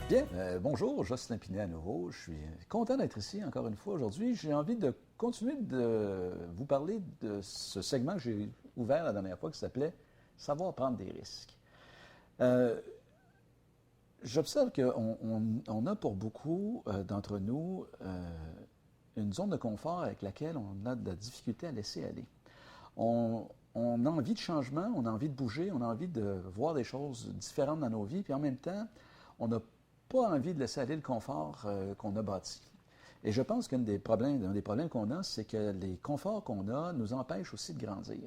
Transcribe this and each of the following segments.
Bien, bonjour, Jocelyn Pinet à nouveau. Je suis content d'être ici encore une fois aujourd'hui. J'ai envie de continuer de vous parler de ce segment que j'ai ouvert la dernière fois qui s'appelait Savoir prendre des risques. Euh, J'observe qu'on a pour beaucoup d'entre nous une zone de confort avec laquelle on a de la difficulté à laisser aller. On, on a envie de changement, on a envie de bouger, on a envie de voir des choses différentes dans nos vies, puis en même temps, on n'a pas envie de laisser aller le confort qu'on a bâti. Et je pense qu'un des problèmes qu'on a, c'est que les conforts qu'on a nous empêchent aussi de grandir.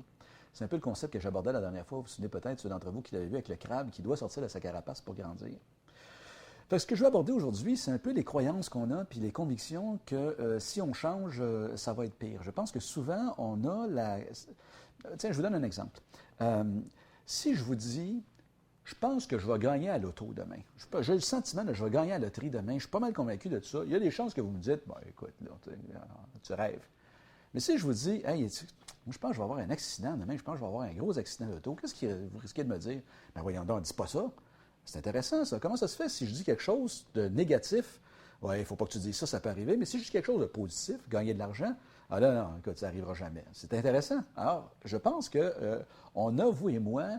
C'est un peu le concept que j'abordais la dernière fois. Vous vous souvenez peut-être, ceux d'entre vous qui l'avaient vu avec le crabe qui doit sortir de sa carapace pour grandir. Fait que ce que je veux aborder aujourd'hui, c'est un peu les croyances qu'on a puis les convictions que si on change, ça va être pire. Je pense que souvent, on a la... Tiens, je vous donne un exemple. Si je vous dis, je pense que je vais gagner à l'auto demain. J'ai le sentiment que je vais gagner à la loterie demain. Je suis pas mal convaincu de ça. Il y a des chances que vous me dites, bon, écoute, là, tu rêves. Mais si je vous dis, hey, moi, je pense que je vais avoir un accident demain, je pense que je vais avoir un gros accident d'auto, qu'est-ce que vous risquez de me dire? Ben voyons donc, dis pas ça. C'est intéressant, ça. Comment ça se fait si je dis quelque chose de négatif? Ouais, il ne faut pas que tu dises ça, ça peut arriver. Mais si je dis quelque chose de positif, gagner de l'argent, ah là, non, écoute, ça n'arrivera jamais. C'est intéressant. Alors, je pense qu'on a, vous et moi,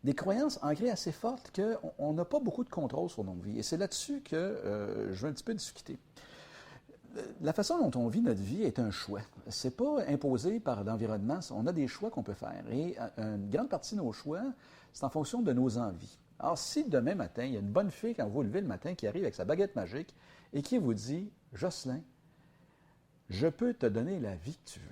des croyances ancrées assez fortes qu'on n'a pas beaucoup de contrôle sur nos vies. Et c'est là-dessus que je veux un petit peu discuter. La façon dont on vit notre vie est un choix. Ce n'est pas imposé par l'environnement. On a des choix qu'on peut faire. Et une grande partie de nos choix, c'est en fonction de nos envies. Alors, si demain matin, il y a une bonne fille, quand vous vous levez le matin, qui arrive avec sa baguette magique et qui vous dit, Jocelyn, je peux te donner la vie que tu veux.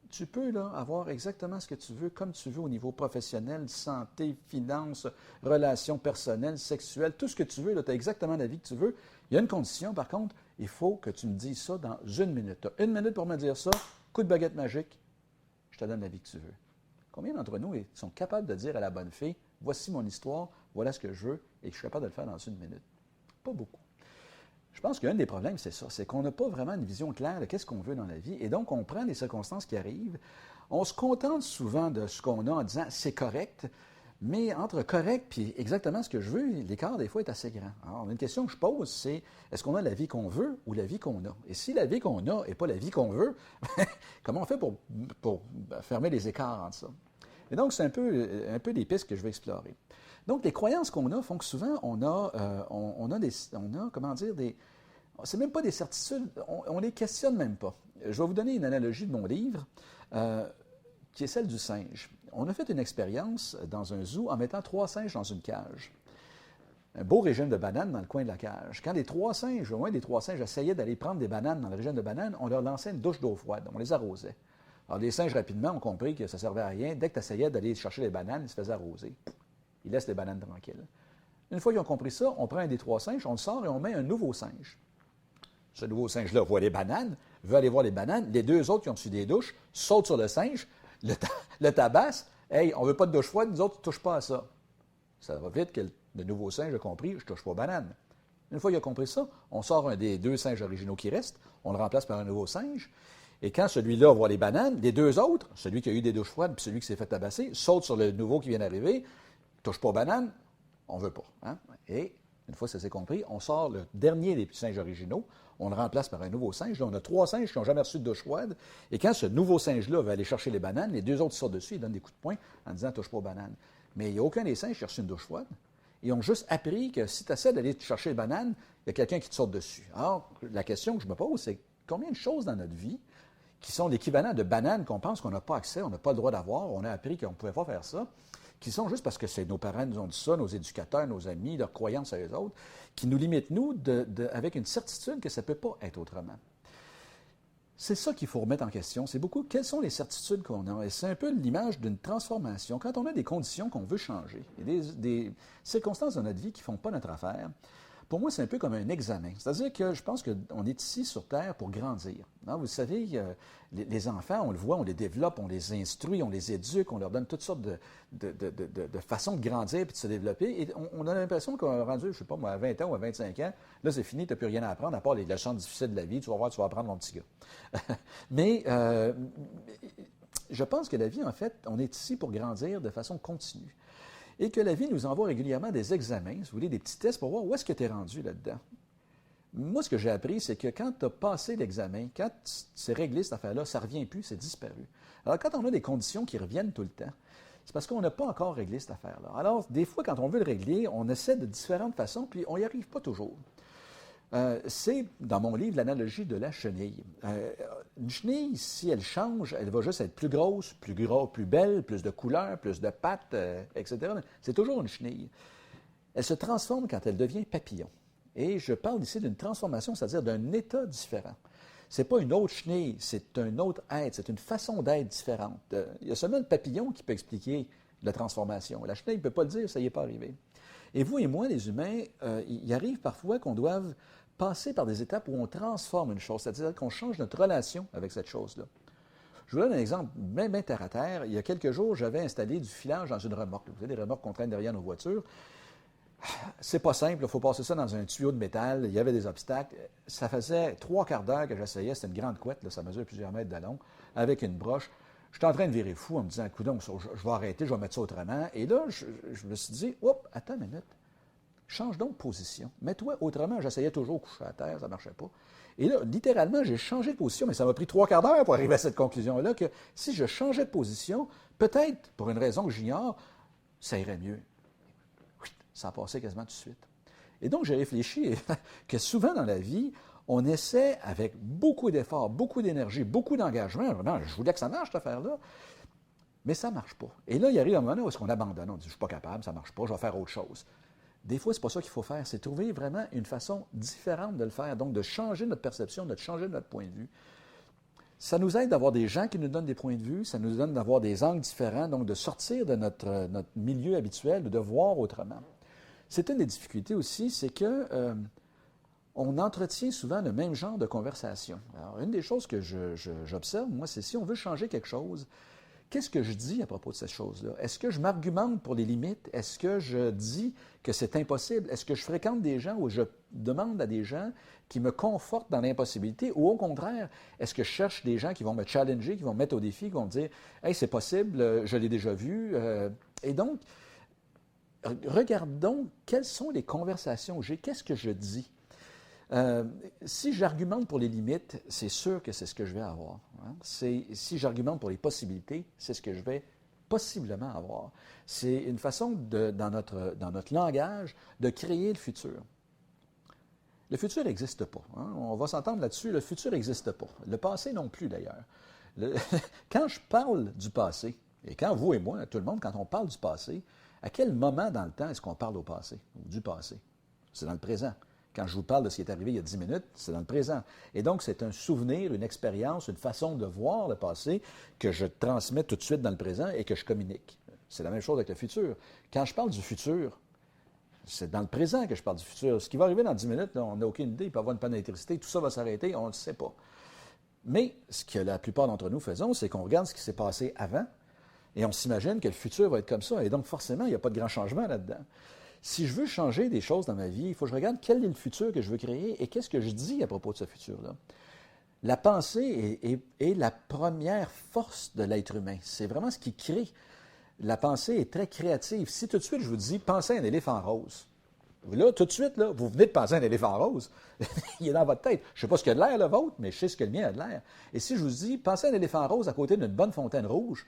Tu peux là, avoir exactement ce que tu veux, comme tu veux au niveau professionnel, santé, finances, relations personnelles, sexuelles, tout ce que tu veux, tu as exactement la vie que tu veux. Il y a une condition, par contre, il faut que tu me dises ça dans une minute. Tu as une minute pour me dire ça, coup de baguette magique, je te donne la vie que tu veux. Combien d'entre nous sont capables de dire à la bonne fille, voici mon histoire, voilà ce que je veux, et que je suis capable de le faire dans une minute? Pas beaucoup. Je pense qu'un des problèmes, c'est ça, c'est qu'on n'a pas vraiment une vision claire de qu'est-ce qu'on veut dans la vie, et donc on prend les circonstances qui arrivent, on se contente souvent de ce qu'on a en disant c'est correct, mais entre correct et exactement ce que je veux, l'écart des fois est assez grand. Alors, une question que je pose, c'est est-ce qu'on a la vie qu'on veut ou la vie qu'on a? Et si la vie qu'on a n'est pas la vie qu'on veut, comment on fait pour fermer les écarts entre ça? Et donc, c'est un peu des pistes que je vais explorer. Donc, les croyances qu'on a font que souvent, on a comment dire, c'est même pas des certitudes, on les questionne même pas. Je vais vous donner une analogie de mon livre, qui est celle du singe. On a fait une expérience dans un zoo en mettant 3 singes dans une cage. Un beau régime de bananes dans le coin de la cage. Quand les 3 singes, au moins des 3 singes, essayaient d'aller prendre des bananes dans le régime de bananes, on leur lançait une douche d'eau froide, on les arrosait. Alors, les singes, rapidement, ont compris que ça ne servait à rien. Dès que tu essayais d'aller chercher les bananes, ils se faisaient arroser. Ils laissent les bananes tranquilles. Une fois qu'ils ont compris ça, on prend un des 3 singes, on le sort et on met un nouveau singe. Ce nouveau singe-là voit les bananes, veut aller voir les bananes. Les 2 autres qui ont reçu des douches sautent sur le singe, le tabassent. Hey, on ne veut pas de douche froide, nous autres, ne touchent pas à ça. Ça va vite que le nouveau singe a compris, je ne touche pas aux bananes. Une fois qu'il a compris ça, on sort un des 2 singes originaux qui restent, on le remplace par un nouveau singe. Et quand celui-là voit les bananes, les 2 autres, celui qui a eu des douches froides et celui qui s'est fait tabasser, sautent sur le nouveau qui vient d'arriver, ne touche pas aux bananes, on ne veut pas. Hein? Et une fois que ça s'est compris, on sort le dernier des singes originaux, on le remplace par un nouveau singe. Là, on a 3 singes qui n'ont jamais reçu de douche froide. Et quand ce nouveau singe-là va aller chercher les bananes, les 2 autres sortent dessus, ils donnent des coups de poing en disant « touche pas aux bananes ». Mais il n'y a aucun des singes qui a reçu une douche froide. Ils ont juste appris que si tu essaies d'aller chercher les bananes, il y a quelqu'un qui te sort dessus. Alors, la question que je me pose, c'est combien de choses dans notre vie qui sont l'équivalent de bananes qu'on pense qu'on n'a pas accès, on n'a pas le droit d'avoir, on a appris qu'on ne pouvait pas faire ça, qui sont juste parce que c'est nos parents nous ont dit ça, nos éducateurs, nos amis, leurs croyances à eux autres, qui nous limitent, nous, avec une certitude que ça ne peut pas être autrement. C'est ça qu'il faut remettre en question. C'est beaucoup, quelles sont les certitudes qu'on a? Et c'est un peu l'image d'une transformation. Quand on a des conditions qu'on veut changer, et des circonstances dans notre vie qui ne font pas notre affaire, pour moi, c'est un peu comme un examen. C'est-à-dire que je pense qu'on est ici sur Terre pour grandir. Non, vous savez, les enfants, on le voit, on les développe, on les instruit, on les éduque, on leur donne toutes sortes de façons de grandir et de se développer. Et on a l'impression qu'on a rendu, je ne sais pas moi, à 20 ans ou à 25 ans, là, c'est fini, tu n'as plus rien à apprendre, à part les leçons difficiles de la vie. Tu vas voir, tu vas apprendre, mon petit gars. Mais je pense que la vie, en fait, on est ici pour grandir de façon continue. et que la vie nous envoie régulièrement des examens, si vous voulez, des petits tests pour voir où est-ce que tu es rendu là-dedans. Moi, ce que j'ai appris, c'est que quand tu as passé l'examen, quand c'est réglé cette affaire-là, ça ne revient plus, c'est disparu. Alors, quand on a des conditions qui reviennent tout le temps, c'est parce qu'on n'a pas encore réglé cette affaire-là. Alors, des fois, quand on veut le régler, on essaie de différentes façons, puis on n'y arrive pas toujours. C'est, dans mon livre, l'analogie de la chenille. Une chenille, si elle change, elle va juste être plus grosse, plus gras, plus belle, plus de couleurs, plus de pattes, etc. C'est toujours une chenille. Elle se transforme quand elle devient papillon. Et je parle ici d'une transformation, c'est-à-dire d'un état différent. Ce n'est pas une autre chenille, c'est un autre être, c'est une façon d'être différente. Il y a seulement le papillon qui peut expliquer la transformation. La chenille ne peut pas le dire, ça n'y est pas arrivé. Et vous et moi, les humains, il arrive parfois qu'on doive passer par des étapes où on transforme une chose, c'est-à-dire qu'on change notre relation avec cette chose-là. Je vous donne un exemple, même terre à terre. Il y a quelques jours, j'avais installé du filage dans une remorque. Vous savez, des remorques qu'on traîne derrière nos voitures. C'est pas simple, il faut passer ça dans un tuyau de métal, il y avait des obstacles. Ça faisait 3/4 d'heure que j'essayais, c'était une grande couette, là, ça mesure plusieurs mètres de long, avec une broche. J'étais en train de virer fou en me disant, coudonc, je vais arrêter, je vais mettre ça autrement. Et là, je me suis dit, hop, attends une minute, change donc de position. Mets-toi autrement. J'essayais toujours coucher à terre, ça ne marchait pas. Et là, littéralement, j'ai changé de position, mais ça m'a pris 3/4 d'heure pour arriver à cette conclusion-là, que si je changeais de position, peut-être, pour une raison que j'ignore, ça irait mieux. Ça a passé quasiment tout de suite. Et donc, j'ai réfléchi que souvent dans la vie, on essaie avec beaucoup d'efforts, beaucoup d'énergie, beaucoup d'engagement. Vraiment, je voulais que ça marche, cette affaire-là. Mais ça ne marche pas. Et là, il arrive un moment où est-ce qu'on abandonne. On dit, je ne suis pas capable, ça ne marche pas, je vais faire autre chose. Des fois, ce n'est pas ça qu'il faut faire. C'est trouver vraiment une façon différente de le faire. Donc, de changer notre perception, de changer notre point de vue. Ça nous aide d'avoir des gens qui nous donnent des points de vue. Ça nous donne d'avoir des angles différents. Donc, de sortir de notre milieu habituel, de voir autrement. C'est une des difficultés aussi, c'est que on entretient souvent le même genre de conversation. Alors, une des choses que j'observe, moi, c'est si on veut changer quelque chose, qu'est-ce que je dis à propos de cette chose-là? Est-ce que je m'argumente pour les limites? Est-ce que je dis que c'est impossible? Est-ce que je fréquente des gens où je demande à des gens qui me confortent dans l'impossibilité? Ou au contraire, est-ce que je cherche des gens qui vont me challenger, qui vont me mettre au défi, qui vont me dire « Hey, c'est possible, je l'ai déjà vu. » Et donc, regardons quelles sont les conversations que j'ai, qu'est-ce que je dis. Si j'argumente pour les limites, c'est sûr que c'est ce que je vais avoir. Hein? Si j'argumente pour les possibilités, c'est ce que je vais possiblement avoir. C'est une façon, dans notre langage, de créer le futur. Le futur n'existe pas. Hein? On va s'entendre là-dessus, le futur n'existe pas. Le passé non plus, d'ailleurs. Quand je parle du passé, et quand vous et moi, tout le monde, quand on parle du passé, à quel moment dans le temps est-ce qu'on parle au passé ou du passé? C'est dans le présent. Quand je vous parle de ce qui est arrivé il y a 10 minutes, c'est dans le présent. Et donc, c'est un souvenir, une expérience, une façon de voir le passé que je transmets tout de suite dans le présent et que je communique. C'est la même chose avec le futur. Quand je parle du futur, c'est dans le présent que je parle du futur. Ce qui va arriver dans 10 minutes, là, on n'a aucune idée. Il peut y avoir une panne d'électricité, tout ça va s'arrêter, on ne le sait pas. Mais ce que la plupart d'entre nous faisons, c'est qu'on regarde ce qui s'est passé avant et on s'imagine que le futur va être comme ça. Et donc, forcément, il n'y a pas de grand changement là-dedans. Si je veux changer des choses dans ma vie, il faut que je regarde quel est le futur que je veux créer et qu'est-ce que je dis à propos de ce futur-là. La pensée est la première force de l'être humain. C'est vraiment ce qui crée. La pensée est très créative. Si tout de suite je vous dis, pensez à un éléphant rose. Là, tout de suite, là, vous venez de penser à un éléphant rose. Il est dans votre tête. Je ne sais pas ce que de l'air, le vôtre, mais je sais ce que le mien a de l'air. Et si je vous dis, pensez à un éléphant rose à côté d'une bonne fontaine rouge,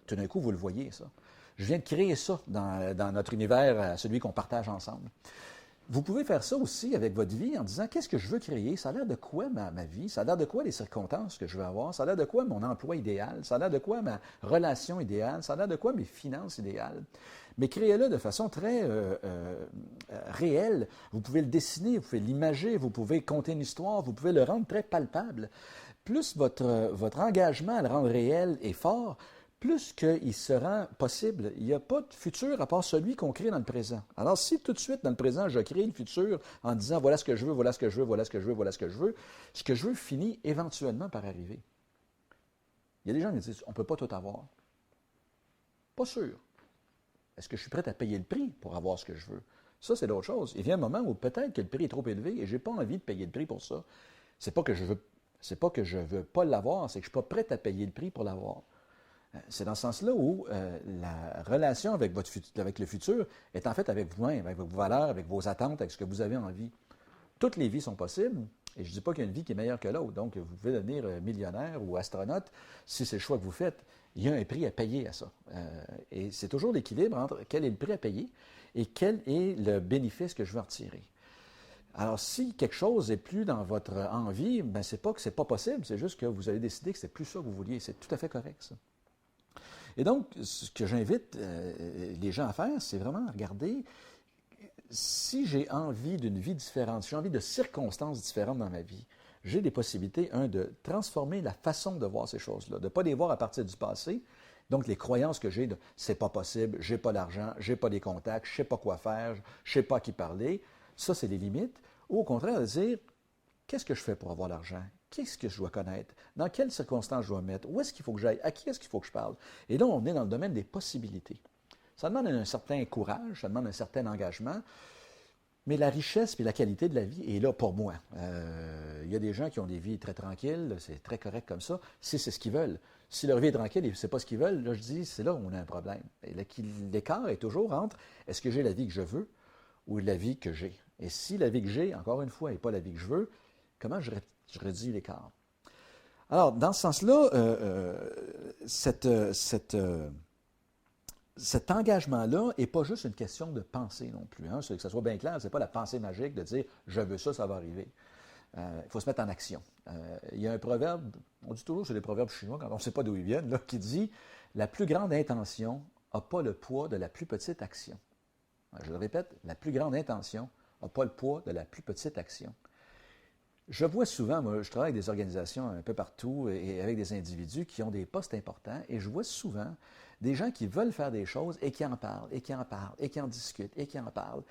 tout d'un coup, vous le voyez, ça. Je viens de créer ça dans notre univers, celui qu'on partage ensemble. Vous pouvez faire ça aussi avec votre vie en disant, qu'est-ce que je veux créer? Ça a l'air de quoi ma vie? Ça a l'air de quoi les circonstances que je veux avoir? Ça a l'air de quoi mon emploi idéal? Ça a l'air de quoi ma relation idéale? Ça a l'air de quoi mes finances idéales? Mais créez-le de façon très réelle. Vous pouvez le dessiner, vous pouvez l'imager, vous pouvez conter une histoire, vous pouvez le rendre très palpable. Plus votre engagement à le rendre réel est fort, plus qu'il se rend possible. Il n'y a pas de futur à part celui qu'on crée dans le présent. Alors, si tout de suite, dans le présent, je crée le futur en disant « voilà ce que je veux, voilà ce que je veux, voilà ce que je veux, voilà ce que je veux », finit éventuellement par arriver. Il y a des gens qui me disent « on ne peut pas tout avoir ». Pas sûr. Est-ce que je suis prêt à payer le prix pour avoir ce que je veux? Ça, c'est d'autre chose. Il vient un moment où peut-être que le prix est trop élevé et je n'ai pas envie de payer le prix pour ça. C'est pas que je veux pas l'avoir, c'est que je ne suis pas prêt à payer le prix pour l'avoir. C'est dans ce sens-là où la relation avec, avec le futur est en fait avec vous-même, avec vos valeurs, avec vos attentes, avec ce que vous avez envie. Toutes les vies sont possibles, et je ne dis pas qu'il y a une vie qui est meilleure que l'autre. Donc, vous pouvez devenir millionnaire ou astronaute si c'est le choix que vous faites. Il y a un prix à payer à ça. Et c'est toujours l'équilibre entre quel est le prix à payer et quel est le bénéfice que je veux en tirer. Alors, si quelque chose n'est plus dans votre envie, ben c'est pas que c'est pas possible, c'est juste que vous avez décidé que c'est plus ça que vous vouliez. C'est tout à fait correct, ça. Et donc, ce que j'invite les gens à faire, c'est vraiment regarder si j'ai envie d'une vie différente, si j'ai envie de circonstances différentes dans ma vie, j'ai des possibilités, de transformer la façon de voir ces choses-là, de ne pas les voir à partir du passé. Donc, les croyances que j'ai de c'est pas possible, j'ai pas l'argent, j'ai pas les contacts, je sais pas quoi faire, je sais pas à qui parler, ça, c'est les limites. Ou au contraire, de dire qu'est-ce que je fais pour avoir l'argent? Qu'est-ce que je dois connaître? Dans quelles circonstances je dois me mettre? Où est-ce qu'il faut que j'aille? À qui est-ce qu'il faut que je parle? Et là, on est dans le domaine des possibilités. Ça demande un certain courage, ça demande un certain engagement, mais la richesse et la qualité de la vie est là pour moi. Il y a des gens qui ont des vies très tranquilles, c'est très correct comme ça, si c'est ce qu'ils veulent. Si leur vie est tranquille et ce n'est pas ce qu'ils veulent, là je dis, c'est là où on a un problème. Et l'écart est toujours entre est-ce que j'ai la vie que je veux ou la vie que j'ai. Et si la vie que j'ai, encore une fois, n'est pas la vie que je veux, comment je réduis l'écart? Alors, dans ce sens-là, cet engagement-là n'est pas juste une question de pensée non plus. Hein. Que ça soit bien clair, ce n'est pas la pensée magique de dire « je veux ça, ça va arriver ». Il faut se mettre en action. Il y a un proverbe, on dit toujours c'est des proverbes chinois quand on ne sait pas d'où ils viennent, là, qui dit « la plus grande intention n'a pas le poids de la plus petite action ». Je le répète, la plus grande intention n'a pas le poids de la plus petite action. Je vois souvent, moi, je travaille avec des organisations un peu partout et avec des individus qui ont des postes importants et je vois souvent des gens qui veulent faire des choses et qui en parlent, et qui en parlent, et qui en discutent, et qui en parlent.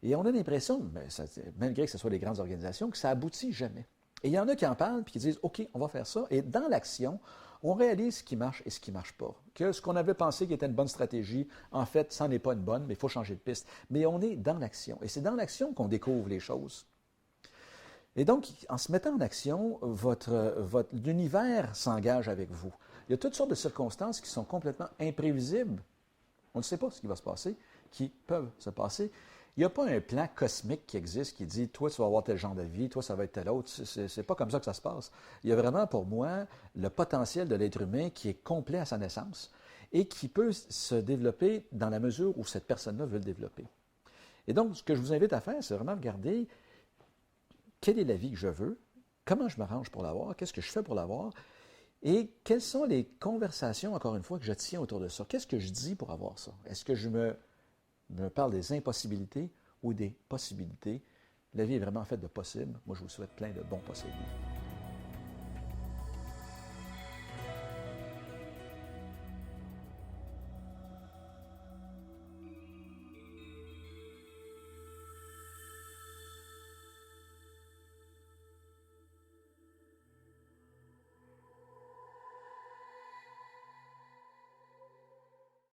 Et on a l'impression, malgré que ce soit des grandes organisations, que ça aboutit jamais. Et il y en a qui en parlent puis qui disent « OK, on va faire ça ». Et dans l'action, on réalise ce qui marche et ce qui ne marche pas. Que ce qu'on avait pensé qui était une bonne stratégie, en fait, ça n'est pas une bonne, mais il faut changer de piste. Mais on est dans l'action. Et c'est dans l'action qu'on découvre les choses. Et donc, en se mettant en action, l'univers s'engage avec vous. Il y a toutes sortes de circonstances qui sont complètement imprévisibles. On ne sait pas ce qui va se passer, qui peuvent se passer. Il n'y a pas un plan cosmique qui existe qui dit « toi, tu vas avoir tel genre de vie, toi, ça va être tel autre ». C'est pas comme ça que ça se passe. Il y a vraiment, pour moi, le potentiel de l'être humain qui est complet à sa naissance et qui peut se développer dans la mesure où cette personne-là veut le développer. Et donc, ce que je vous invite à faire, c'est vraiment regarder quelle est la vie que je veux, comment je m'arrange pour l'avoir, qu'est-ce que je fais pour l'avoir, et quelles sont les conversations, encore une fois, que je tiens autour de ça. Qu'est-ce que je dis pour avoir ça? Est-ce que je me parle des impossibilités ou des possibilités? La vie est vraiment faite de possibles. Moi, je vous souhaite plein de bons possibles.